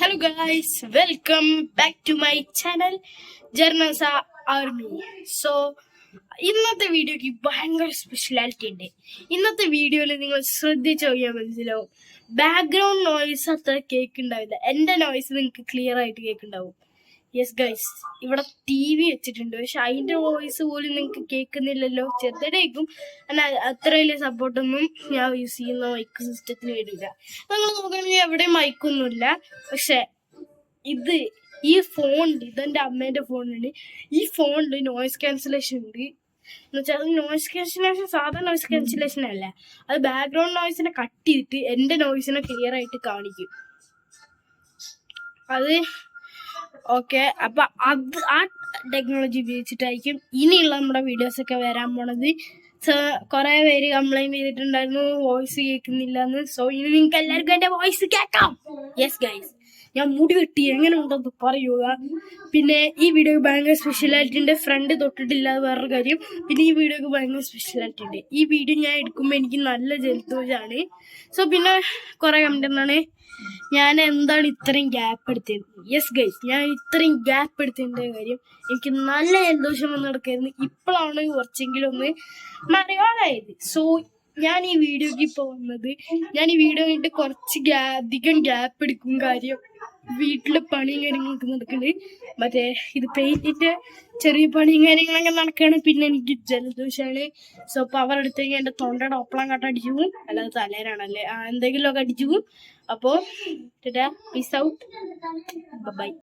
Hello guys, welcome back to my channel Jarnasa Army. So ഇന്നത്തെ വീഡിയോക്ക് ഭയങ്കര speciality ഉണ്ട്. ഇന്നത്തെ വീഡിയോയിൽ നിങ്ങൾ ശ്രദ്ധിച്ചു നോക്കിയാൽ മനസ്സിലാവും, ബാക്ക്ഗ്രൗണ്ട് നോയ്സ് അത്ര കേൾക്കുണ്ടാവില്ല. എൻ്റെ നോയ്സ് നിങ്ങൾക്ക് ക്ലിയർ ആയിട്ട് കേൾക്കുന്നുണ്ടാവും. യെസ് ഗൈസ്, ഇവിടെ TV വെച്ചിട്ടുണ്ട്, പക്ഷെ അതിൻ്റെ വോയിസ് പോലും നിങ്ങൾക്ക് കേൾക്കുന്നില്ലല്ലോ. ചെറുതായിട്ടും എന്നാൽ അത്ര വലിയ സപ്പോർട്ടൊന്നും ഞാൻ യൂസ് ചെയ്യുന്ന മൈക്ക് സിസ്റ്റത്തിന് വരില്ല. നിങ്ങൾ നോക്കുകയാണെങ്കിൽ എവിടെയും മൈക്കൊന്നുമില്ല. പക്ഷെ ഈ ഫോണിൽ, ഇതെൻ്റെ അമ്മേൻ്റെ ഫോണിൽ, ഈ ഫോണിൽ നോയ്സ് ക്യാൻസലേഷൻ ഉണ്ട്. എന്നുവെച്ചാൽ അത് നോയ്സ് ക്യാൻസലേഷൻ സാധാരണ നോയ്സ് ക്യാൻസലേഷൻ അല്ല, അത് ബാക്ക്ഗ്രൗണ്ട് നോയ്സിനെ കട്ട് ചെയ്തിട്ട് എൻ്റെ നോയ്സിനെ ക്ലിയർ ആയിട്ട് കാണിക്കും. അത് ഓക്കെ, അപ്പൊ ആ ടെക്നോളജി ഉപയോഗിച്ചിട്ടായിരിക്കും ഇനിയുള്ള നമ്മുടെ വീഡിയോസ് ഒക്കെ വരാൻ പോണത്. കുറെ പേര് കംപ്ലൈന്റ് ചെയ്തിട്ടുണ്ടായിരുന്നു വോയിസ് കേൾക്കുന്നില്ല എന്ന്. സോ ഇനി നിങ്ങൾക്ക് എല്ലാവർക്കും എന്റെ വോയിസ് കേൾക്കാം. യെസ് ഗൈസ്, ഞാൻ മുടി വെട്ടി എങ്ങനെ ഉണ്ടെന്ന് പറയുക. പിന്നെ ഈ വീഡിയോക്ക് ഭയങ്കര സ്പെഷ്യാലിറ്റി ഉണ്ട്, ഫ്രണ്ട് തൊട്ടിട്ടില്ല, അത് വേറൊരു കാര്യം. പിന്നെ ഈ വീഡിയോക്ക് ഭയങ്കര സ്പെഷ്യാലിറ്റി ഉണ്ട്. ഈ വീഡിയോ ഞാൻ എടുക്കുമ്പോൾ എനിക്ക് നല്ല ജലദോഷമാണ്. സോ പിന്നെ കുറെ കമന്റ് എന്താണ്, ഞാൻ എന്താണ് ഇത്രയും ഗ്യാപ്പ് എടുത്തത്. യെസ് ഗൈസ്, ഞാൻ ഇത്രയും ഗ്യാപ്പ് എടുത്തതിൻ്റെ കാര്യം എനിക്ക് നല്ല ജലദോഷം വന്ന് നടക്കായിരുന്നു. ഇപ്പോഴാണ് കുറച്ചെങ്കിലും ഒന്ന് മറിയാതായത്. സോ ഞാൻ ഈ വീഡിയോക്ക് ഇപ്പോൾ വന്നത്, ഞാൻ ഈ വീഡിയോ കഴിഞ്ഞിട്ട് കുറച്ച് അധികം ഗ്യാപ്പ് എടുക്കും. കാര്യം വീട്ടില് പണിയും കാര്യങ്ങളൊക്കെ നടക്കുന്നുണ്ട്. മറ്റേ ഇത് പെയിന്റിന്റെ ചെറിയ പണിയും കാര്യങ്ങളൊക്കെ നടക്കുകയാണ്. പിന്നെ എനിക്ക് ജലദോഷമാണ്. സോ പവർ എടുത്തു കഴിഞ്ഞാൽ എൻ്റെ തൊണ്ടയുടെ ഒപ്പളം കട്ട അടിച്ചു പോകും, അല്ലാതെ തലേനാണല്ലേ എന്തെങ്കിലുമൊക്കെ അടിച്ചു പോകും. അപ്പോൾ പീസ് ഔട്ട്, ബൈ.